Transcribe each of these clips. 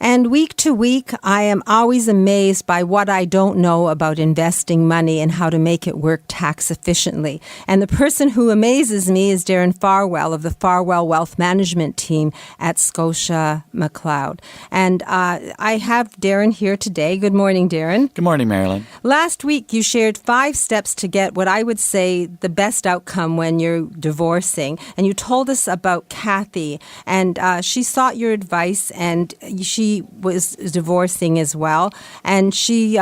And week to week, I am always amazed by what I don't know about investing money and how to make it work tax efficiently. And the person who amazes me is Darren Farwell of the Farwell Wealth Management team at Scotia McLeod. And I have Darren here today. Good morning, Darren. Good morning, Marilyn. Last week, you shared 5 steps to get what I would say the best outcome when you're divorcing. And you told us about Kathy, and she sought your advice, and she was divorcing as well. And she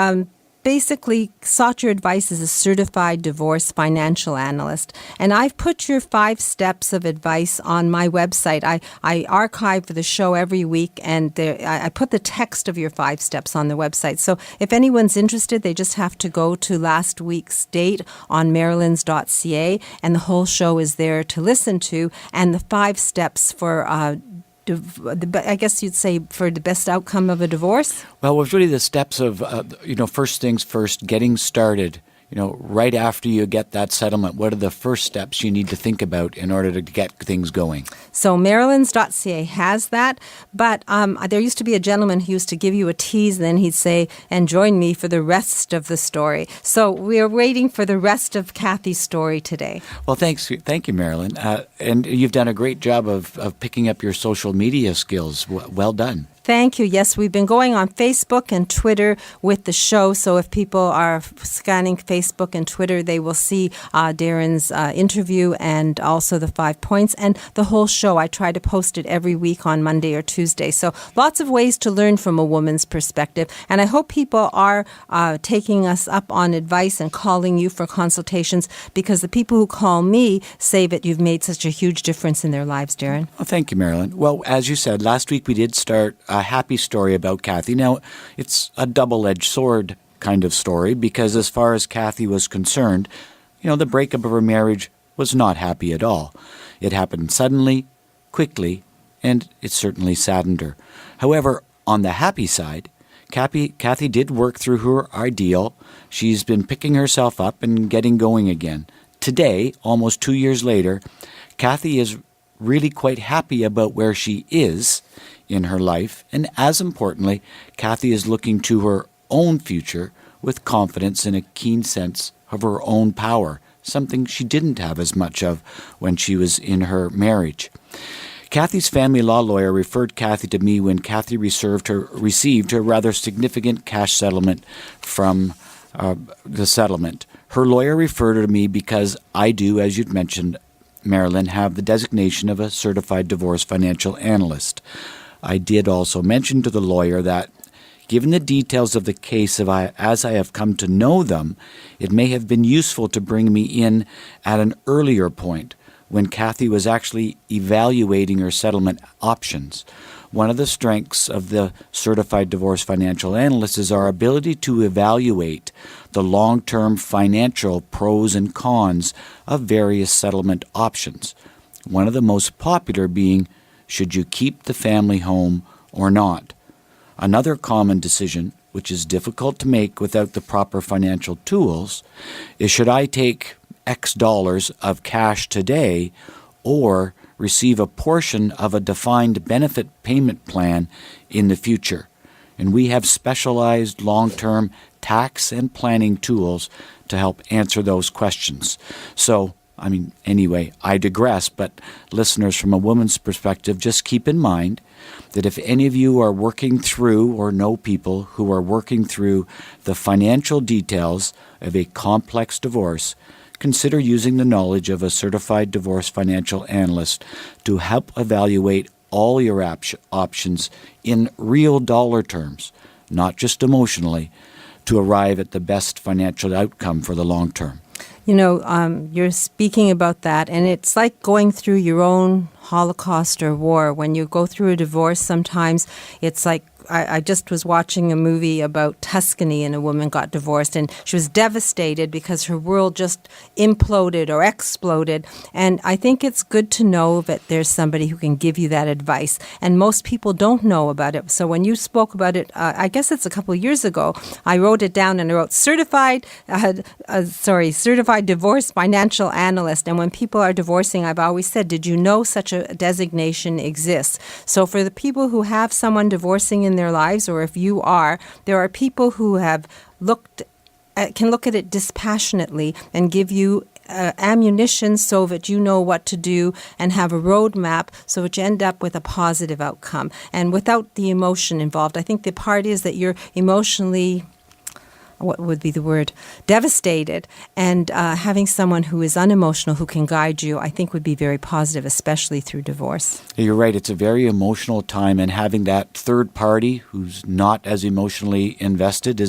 basically sought your advice as a certified divorce financial analyst. And I've put your 5 steps of advice on my website. I archive the show every week, and I put the text of your 5 steps on the website. So if anyone's interested, they just have to go to last week's date on marilyns.ca, and the whole show is there to listen to, and the 5 steps for I guess you'd say for the best outcome of a divorce? Well, it was really the steps of, first things first, getting started. Right after you get that settlement, what are the first steps you need to think about in order to get things going? So marilyns.ca has that, but there used to be a gentleman who used to give you a tease, and then he'd say, and join me for the rest of the story. So we are waiting for the rest of Kathy's story today. Well, thank you, Marilyn. And you've done a great job of picking up your social media skills. Well done. Thank you. Yes, we've been going on Facebook and Twitter with the show. So if people are scanning Facebook and Twitter, they will see Darren's interview and also the 5 points and the whole show. I try to post it every week on Monday or Tuesday. So lots of ways to learn from a woman's perspective. And I hope people are taking us up on advice and calling you for consultations, because the people who call me say that you've made such a huge difference in their lives, Darren. Well, thank you, Marilyn. Well, as you said, last week we did start a happy story about Kathy. Now, it's a double-edged sword kind of story, because as far as Kathy was concerned, the breakup of her marriage was not happy at all. It happened suddenly, quickly, and it certainly saddened her. However, on the happy side, Kathy did work through her ordeal. She's been picking herself up and getting going again. Today, almost 2 years later, Kathy is really quite happy about where she is in her life, and as importantly, Kathy is looking to her own future with confidence and a keen sense of her own power, something she didn't have as much of when she was in her marriage. Kathy's family law lawyer referred Kathy to me when Kathy received her rather significant cash settlement from the settlement. Her lawyer referred her to me because I do, as you'd mentioned, Marilyn, have the designation of a certified divorce financial analyst. I did also mention to the lawyer that, given the details of the case as I have come to know them, it may have been useful to bring me in at an earlier point, when Kathy was actually evaluating her settlement options. One of the strengths of the certified divorce financial analyst is our ability to evaluate the long-term financial pros and cons of various settlement options. One of the most popular being, should you keep the family home or not? Another common decision, which is difficult to make without the proper financial tools, is, should I take X dollars of cash today or receive a portion of a defined benefit payment plan in the future? And we have specialized long-term tax and planning tools to help answer those questions. So, anyway, I digress, but listeners, from a woman's perspective, just keep in mind that if any of you are working through or know people who are working through the financial details of a complex divorce, consider using the knowledge of a certified divorce financial analyst to help evaluate all your options in real dollar terms, not just emotionally, to arrive at the best financial outcome for the long term. You're speaking about that, and it's like going through your own Holocaust or war. When you go through a divorce, sometimes it's like I just was watching a movie about Tuscany, and a woman got divorced, and she was devastated because her world just imploded or exploded. And I think it's good to know that there's somebody who can give you that advice. And most people don't know about it. So when you spoke about it, I guess it's a couple of years ago, I wrote it down and I wrote certified divorce financial analyst. And when people are divorcing, I've always said, did you know such such a designation exists. So for the people who have someone divorcing in their lives, or if you are, there are people who have can look at it dispassionately and give you ammunition so that you know what to do and have a roadmap so that you end up with a positive outcome. And without the emotion involved, I think the part is that you're emotionally, what would be the word, devastated, and having someone who is unemotional who can guide you, I think would be very positive, especially through divorce. You're right. It's a very emotional time, and having that third party who's not as emotionally invested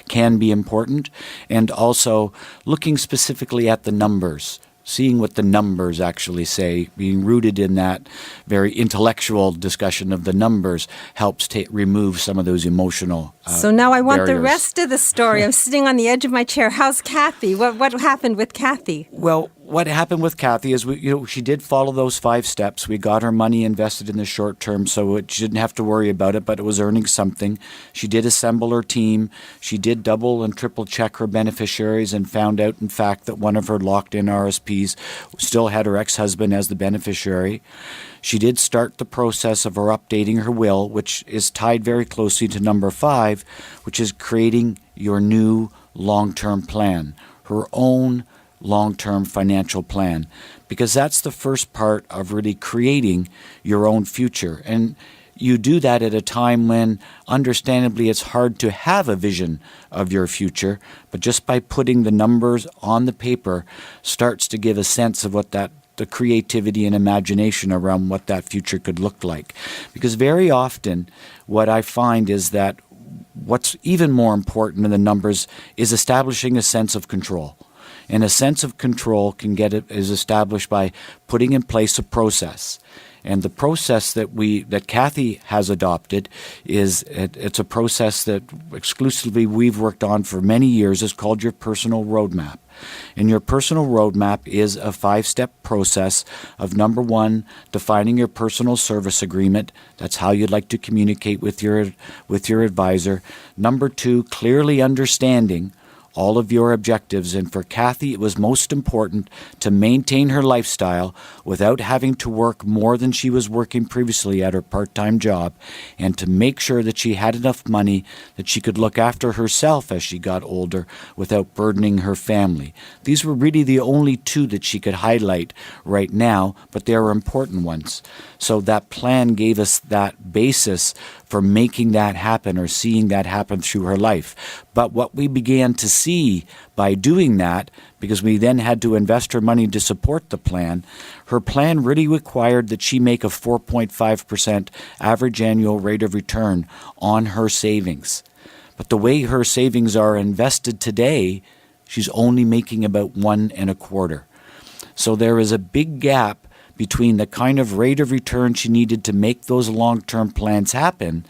can be important. And also looking specifically at the numbers, seeing what the numbers actually say, being rooted in that very intellectual discussion of the numbers helps remove some of those emotional So now I want the barriers. rest of the story. I'm sitting on the edge of my chair. How's Kathy? What happened with Kathy? Well, what happened with Kathy is she did follow those 5 steps. We got her money invested in the short term, so she didn't have to worry about it, but it was earning something. She did assemble her team. She did double and triple check her beneficiaries and found out, in fact, that one of her locked-in RSPs still had her ex-husband as the beneficiary. She did start the process of her updating her will, which is tied very closely to number 5, which is creating your new long-term plan, her own long-term financial plan, because that's the first part of really creating your own future. And you do that at a time when, understandably, it's hard to have a vision of your future, but just by putting the numbers on the paper starts to give a sense of what the creativity and imagination around what that future could look like. Because very often what I find is that what's even more important than the numbers is establishing a sense of control. And a sense of control is established by putting in place a process. And the process that Kathy has adopted it's a process that exclusively we've worked on for many years. It's called your personal roadmap. And your personal roadmap is a 5-step process of, number 1, defining your personal service agreement. That's how you'd like to communicate with your advisor. Number 2, clearly understanding all of your objectives. And for Kathy, it was most important to maintain her lifestyle without having to work more than she was working previously at her part-time job, and to make sure that she had enough money that she could look after herself as she got older without burdening her family. These were really the only 2 that she could highlight right now, but they were important ones. So that plan gave us that basis for making that happen, or seeing that happen through her life. But what we began to see by doing that, because we then had to invest her money to support the plan, her plan really required that she make a 4.5% average annual rate of return on her savings. But the way her savings are invested today, she's only making about 1.25%. So there is a big gap between the kind of rate of return she needed to make those long-term plans happen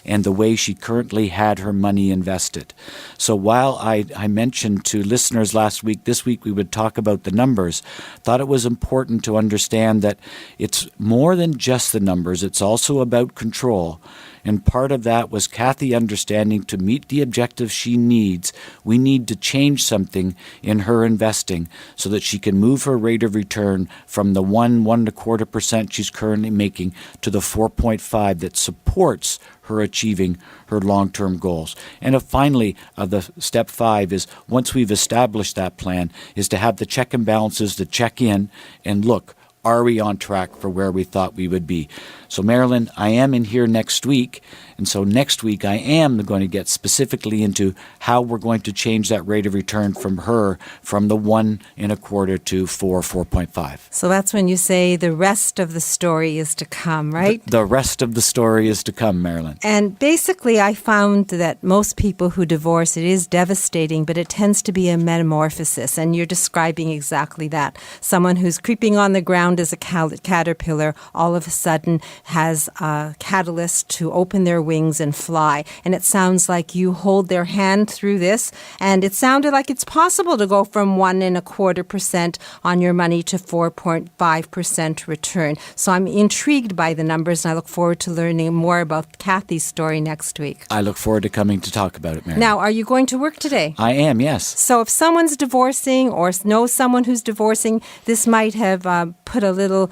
and the way she currently had her money invested. So while I mentioned to listeners last week, this week we would talk about the numbers, thought it was important to understand that it's more than just the numbers, it's also about control. And part of that was Kathy understanding to meet the objectives she needs, we need to change something in her investing so that she can move her rate of return from the 1.25% she's currently making to the 4.5% that supports her achieving her long-term goals. And finally, the step 5 is, once we've established that plan, is to have the check and balances to check in and look, are we on track for where we thought we would be? So Marilyn, I am in here next week, and so next week I am going to get specifically into how we're going to change that rate of return from the 1.25% to 4.5%. So that's when you say the rest of the story is to come, right? The rest of the story is to come, Marilyn. And basically I found that most people who divorce, it is devastating, but it tends to be a metamorphosis, and you're describing exactly that. Someone who's creeping on the ground as a caterpillar all of a sudden has a catalyst to open their wings and fly. And it sounds like you hold their hand through this, and it sounded like it's possible to go from 1.25% on your money to 4.5% return. So I'm intrigued by the numbers, and I look forward to learning more about Kathy's story next week. I look forward to coming to talk about it, Mary. Now, are you going to work today? I am, yes. So if someone's divorcing or knows someone who's divorcing, this might have put a little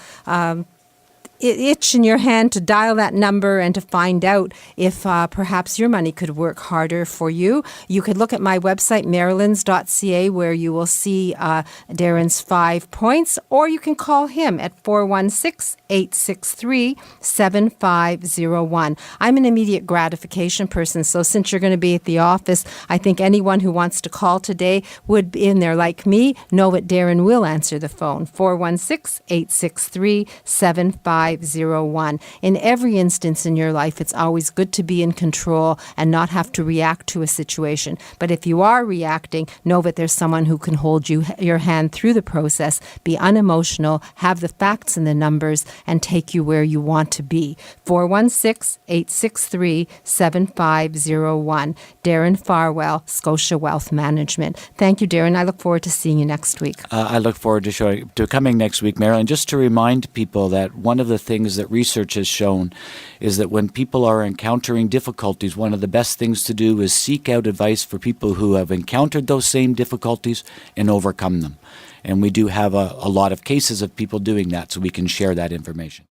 itch in your hand to dial that number and to find out if perhaps your money could work harder for you. You could look at my website, marilyns.ca, where you will see Darren's 5 points, or you can call him at 416-863-7501. I'm an immediate gratification person, so since you're going to be at the office, I think anyone who wants to call today would be in there like me, know that Darren will answer the phone. 416-863-7501. In every instance in your life, it's always good to be in control and not have to react to a situation. But if you are reacting, know that there's someone who can hold your hand through the process, be unemotional, have the facts and the numbers, and take you where you want to be. 416-863-7501. Darren Farwell, Scotia Wealth Management. Thank you, Darren. I look forward to seeing you next week. I look forward to coming next week, Marilyn. Just to remind people that one of the things that research has shown is that when people are encountering difficulties, one of the best things to do is seek out advice for people who have encountered those same difficulties and overcome them. And we do have a lot of cases of people doing that, so we can share that information.